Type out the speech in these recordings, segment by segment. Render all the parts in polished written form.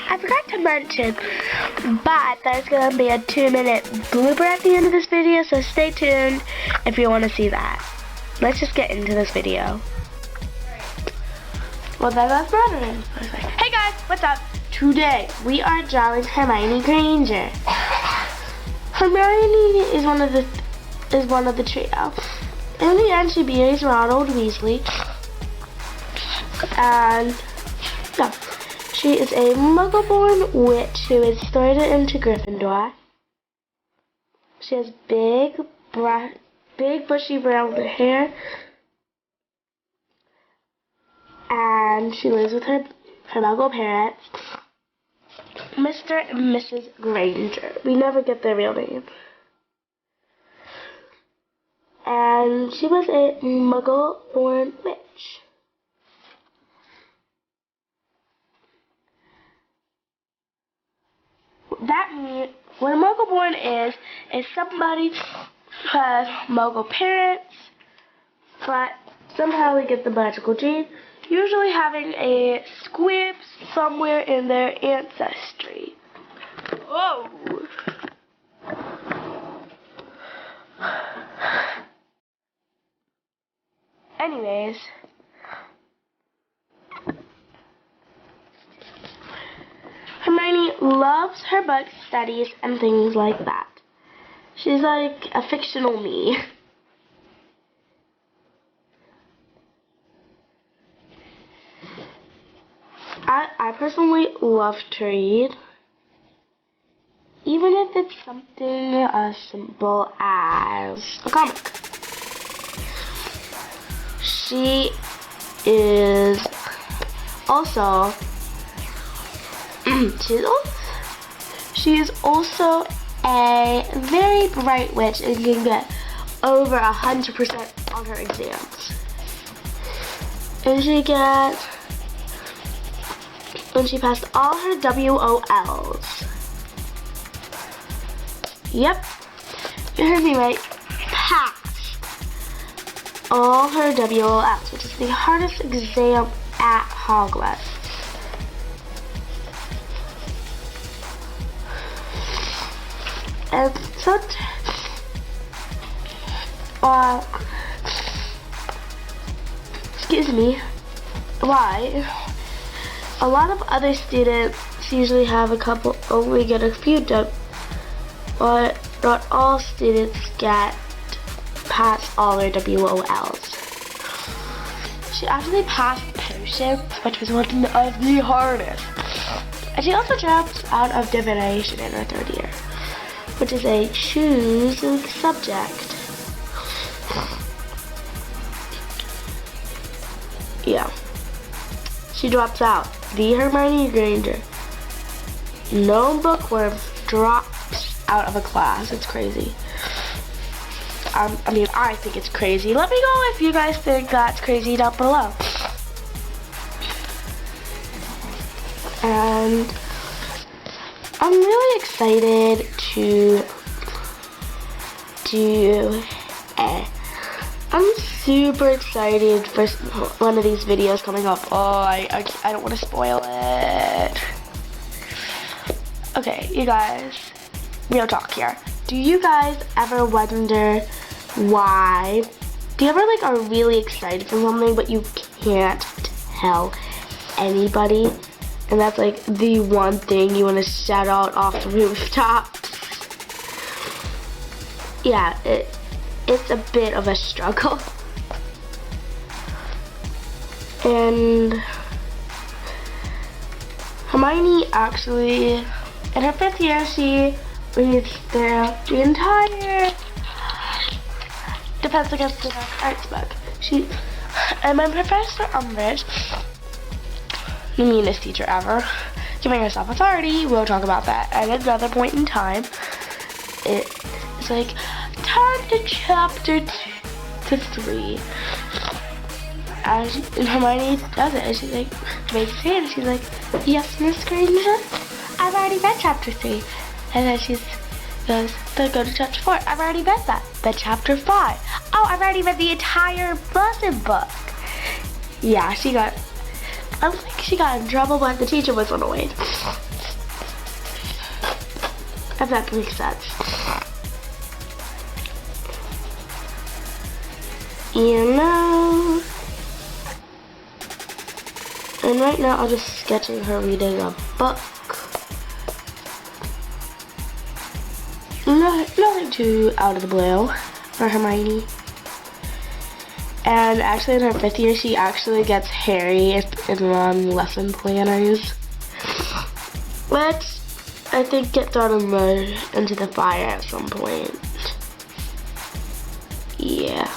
I forgot to mention, but there's going to be a 2-minute blooper at the end of this video, so stay tuned if you want to see that. Let's just get into this video. Well, there goes brother in. Hey guys, what's up? Today, we are drawing Hermine Granger. Hermione is one of the trio. In the end, she marries Ronald Weasley. And, yeah. She is a muggle-born witch who is thrown into Gryffindor. She has big bushy brown hair. And she lives with her muggle parents, Mr. and Mrs. Granger. We never get their real name. And she was a muggle-born witch. That means what a muggle-born is somebody who has muggle parents, but somehow they get the magical gene, usually having a squib somewhere in their ancestry. Whoa! Anyways, Hermione loves her books, studies, and things like that. She's like a fictional me. I personally love to read, even if it's something as simple as a comic. She is also a very bright witch and can get over 100% on her exams. And she passed all her WOLs. Yep, you heard me right. Passed all her WOLs, which is the hardest exam at Hogwarts. And so, excuse me, why? A lot of other students usually have only get a few, but not all students get past all their WOLs. She actually passed potions, which was one of the hardest. And she also dropped out of divination in her 3rd year, which is a choosing subject. Yeah. She drops out. The Hermine Granger. No bookworm drops out of a class. It's crazy. I think it's crazy. Let me know if you guys think that's crazy down below. And I'm really excited to do I'm super excited for one of these videos coming up. Oh, I don't want to spoil it. Okay, you guys, real talk here. Do you guys ever wonder why? Do you ever are really excited for something but you can't tell anybody? And that's the one thing you want to shout out off the rooftops? Yeah, it's a bit of a struggle. And Hermione actually, in her 5th year, she reads the entire Defense Against the Dark Arts book. And my professor Umbridge, the meanest teacher ever, giving herself authority, we'll talk about that at another point in time. It's turn to chapter 2 to 3. And Hermione does it, and she makes it, and she's like, yes, Miss Granger, I've already read chapter 3. And then she goes, then go to chapter 4. I've already read that. Then chapter 5. Oh, I've already read the entire blessed book. Yeah, I don't think she got in trouble, but the teacher was annoyed. if that makes sense. You know. And right now I'm just sketching her reading a book. Nothing too out of the blue for Hermione. And actually in her 5th year, she actually gets Harry in lesson planners. Which I think get thrown into the fire at some point. Yeah.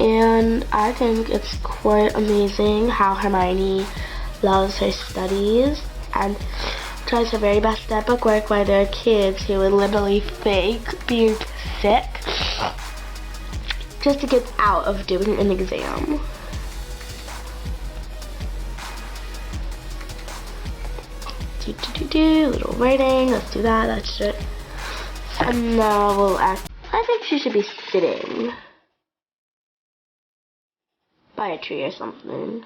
And I think it's quite amazing how Hermione loves her studies and tries her very best at bookwork, while there are kids who would literally fake being sick just to get out of doing an exam. Little writing, let's do that, that's it. And now we'll act. I think she should be sitting by a tree or something.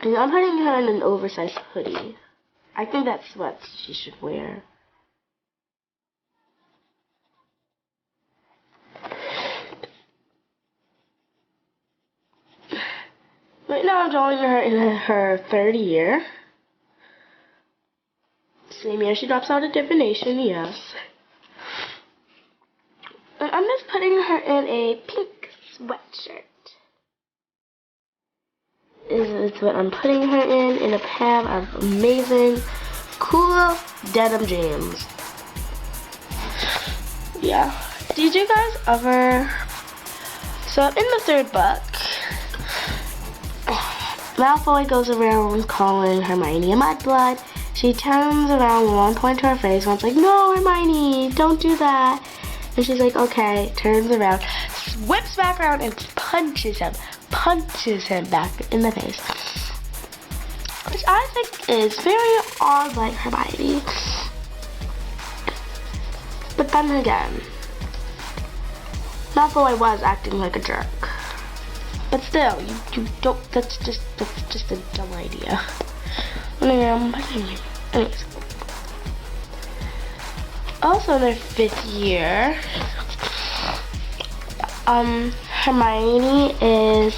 And I'm putting her in an oversized hoodie. I think that's what she should wear. Right now I'm drawing her in her 3rd year. Same year she drops out of divination, yes. And I'm just putting her in a pink sweatshirt. Is what I'm putting her in a pair of amazing, cool denim jeans. Yeah. Did you guys ever... So in the 3rd book, Malfoy goes around calling Hermione a mudblood. She turns around with one point to her face, one's like, no, Hermione, don't do that. And she's like, okay, turns around, whips back around and punches him back in the face. Which I think is very odd like Hermione. But then again, Malfoy was acting like a jerk. But still, you don't, that's just a dumb idea. Anyways. Also in their 5th year, Hermione is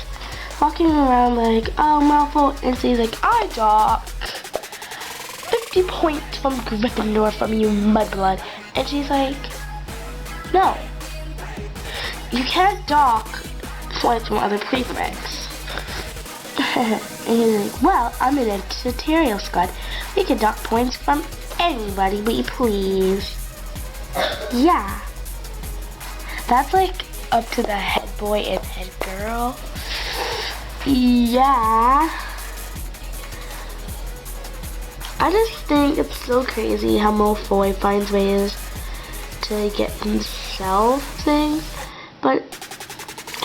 walking around like, oh, Malfoy, and she's like, I dock 50 points from Gryffindor from you, mudblood. And she's like, no, you can't dock points from other prefects. And he's like, well, I'm in a tutorial squad. We can dock points from anybody we please. Yeah. That's like up to the head boy and head girl. Yeah. I just think it's so crazy how Malfoy finds ways to get himself things. But,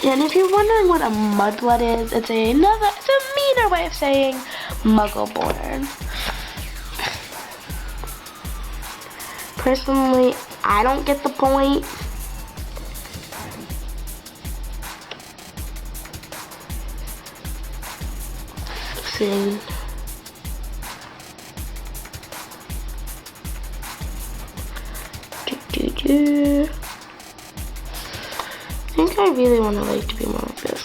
and if you're wondering what a mudblood is, it's a meaner way of saying muggle-born. Personally, I don't get the point. See. I think I really want to to be more like this.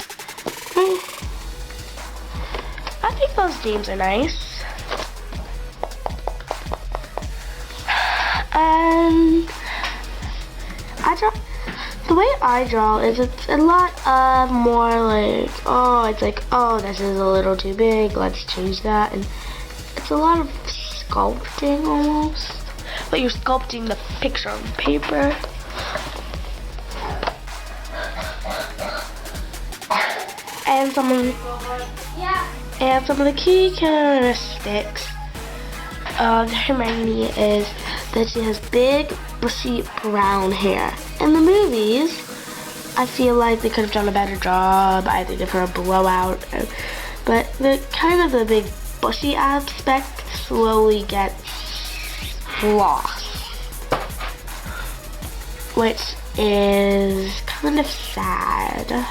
I think those jeans are nice. And the way I draw is it's a lot of more like, oh, this is a little too big, let's change that. And it's a lot of sculpting almost. But you're sculpting the picture on paper. And some of the key characteristics of Hermione is that she has big, bushy brown hair. In the movies, I feel like they could have done a better job either give her a blowout, but the big bushy aspect slowly gets lost, which is kind of sad.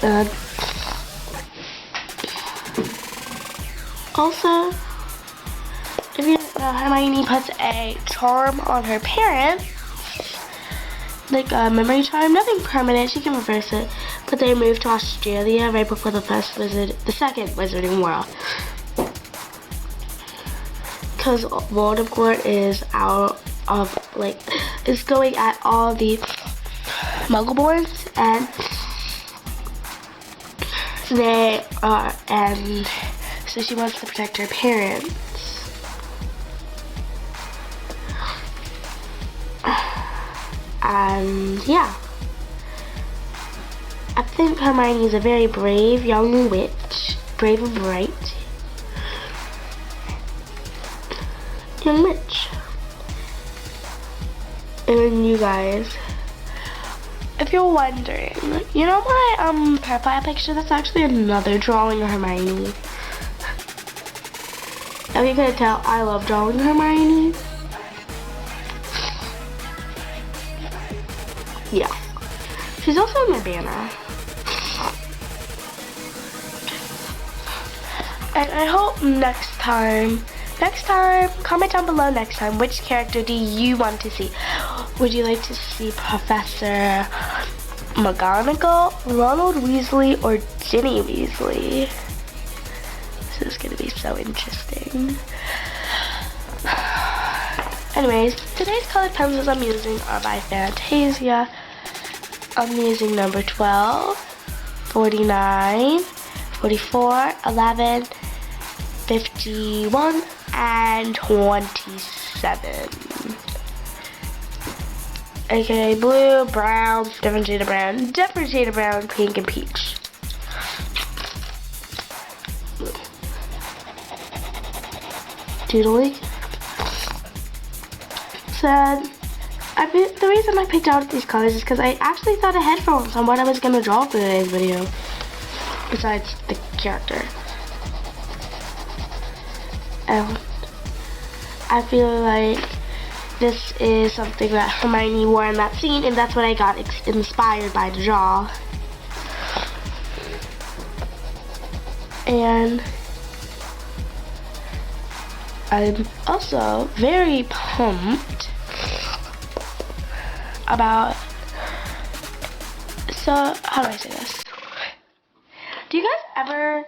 And also, if you don't know, Hermione puts a charm on her parents, like a memory charm, nothing permanent, she can reverse it, but they moved to Australia right before the second Wizarding World. Because Voldemort is is going at all the Muggleborns, and so she wants to protect her parents. And yeah, I think Hermione is a very brave young witch, brave and bright young witch. And you guys, if you're wondering, you know my profile picture? That's actually another drawing of Hermione. If you couldn't tell, I love drawing Hermione. Yeah. She's also in my banner. And I hope next time, comment down below next time, which character do you want to see? Would you like to see Professor McGonagall, Ronald Weasley, or Ginny Weasley? This is gonna be so interesting. Anyways, today's colored pencils I'm using are by Fantasia. I'm using number 12, 49, 44, 11, 51, and 27. AKA blue, brown, different shade of brown, pink, and peach. Doodly. So, the reason I picked out these colors is because I actually thought ahead on what I was going to draw for today's video. Besides the character. I feel like this is something that Hermione wore in that scene, and that's what I got inspired by to draw. And I'm also very pumped about, so how do I say this? Do you guys ever,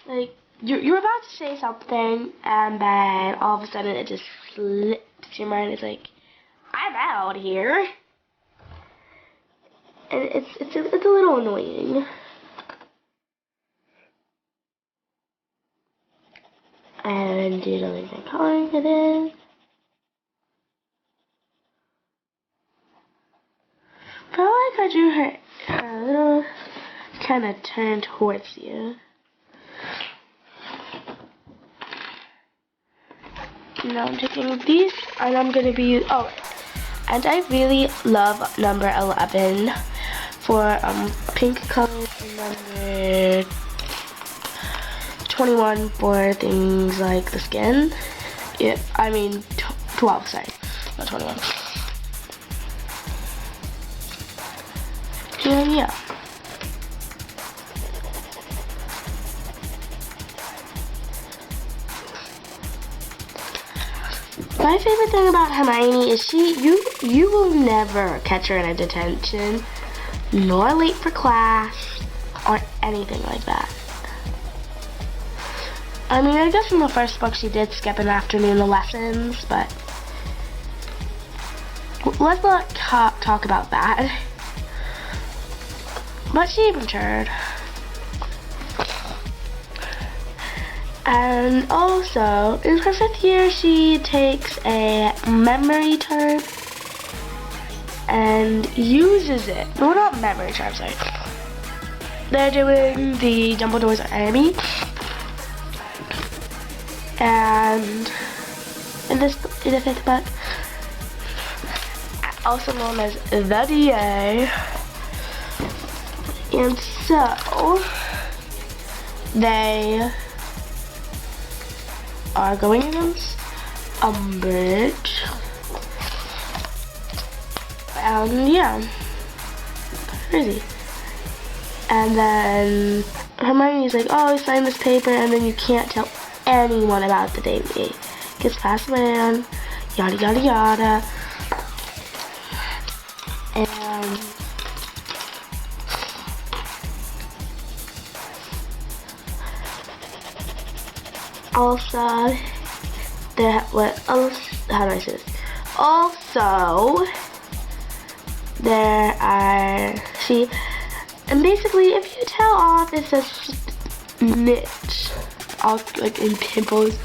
like, you're about to say something and then all of a sudden it just slips your mind? It's like, I'm out here. And it's a little annoying. And do you know what coloring it is? Probably like I drew her a little kind of turned towards you. Now I'm taking these and I'm going to be, and I really love number 11 for pink colors, and number 21 for things like the skin. Yeah, I mean 12, sorry, not 21. And yeah. My favorite thing about Hermione is you will never catch her in a detention, nor late for class, or anything like that. I mean, I guess in the first book she did skip an afternoon of lessons, but let's not talk about that. But she matured. And also, in her 5th year, she takes a memory charm and uses it. No, not memory charm, sorry. They're doing the Dumbledore's Army. And in the 5th book, also known as the DA. And so, they are going against Umbridge. And yeah, crazy. And then Hermione's like, oh, sign this paper, and then you can't tell anyone about the day he gets passed around, yada yada yada. And also, what else? How do I say this? Also, there are, see, and basically, if you tell off, it says snitch, all like in pimples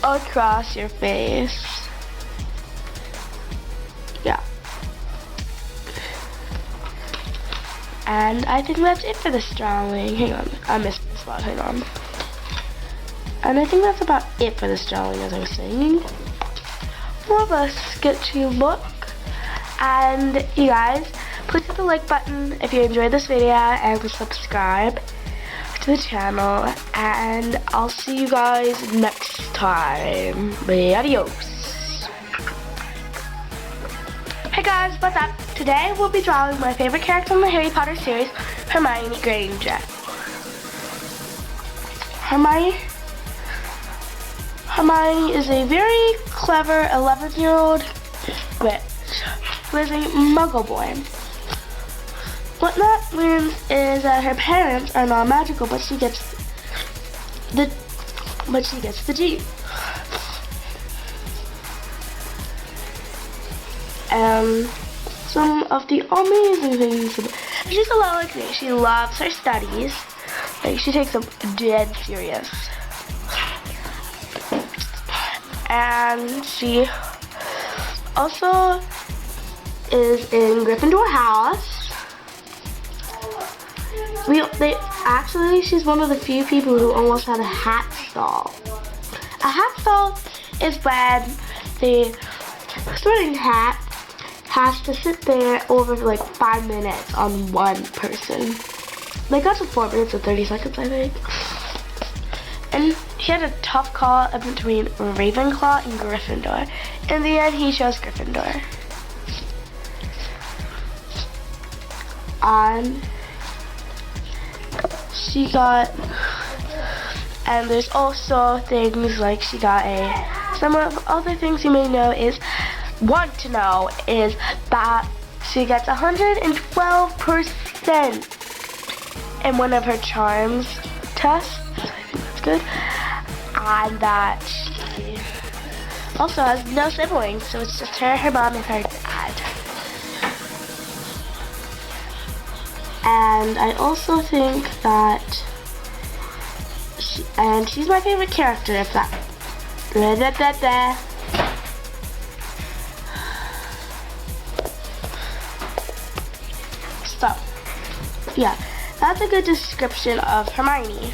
across your face. Yeah. And I think that's it for this drawing. Hang on, I missed this spot. Hang on. And I think that's about it for this drawing, as I was saying. More of a sketchy look. And you guys, please hit the like button if you enjoyed this video and subscribe to the channel. And I'll see you guys next time. Adios. Hey guys, what's up? Today we'll be drawing my favorite character in the Harry Potter series, Hermine Granger. Hermione is a very clever 11-year-old witch who is a muggle boy. What that means is that her parents are not magical, but she gets the gene. And some of the amazing things about, she's a lot like me. She loves her studies. Like, she takes them dead serious. And she also is in Gryffindor house. She's one of the few people who almost had a hat stall. A hat stall is when the sorting hat has to sit there over like 5 minutes on one person. Like, up to 4 minutes and 30 seconds, I think. And he had a tough call between Ravenclaw and Gryffindor. In the end, he chose Gryffindor. And there's also things like some of other things you may know is that she gets 112% in one of her charms tests. I think that's good. And that she also has no siblings, so it's just her mom, and her dad. And I also think that she's my favorite character, if that. So, yeah, that's a good description of Hermione.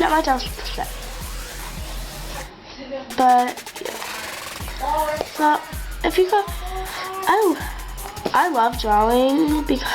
Not much else to say. But, yeah. So, if you go, oh, I love drawing because,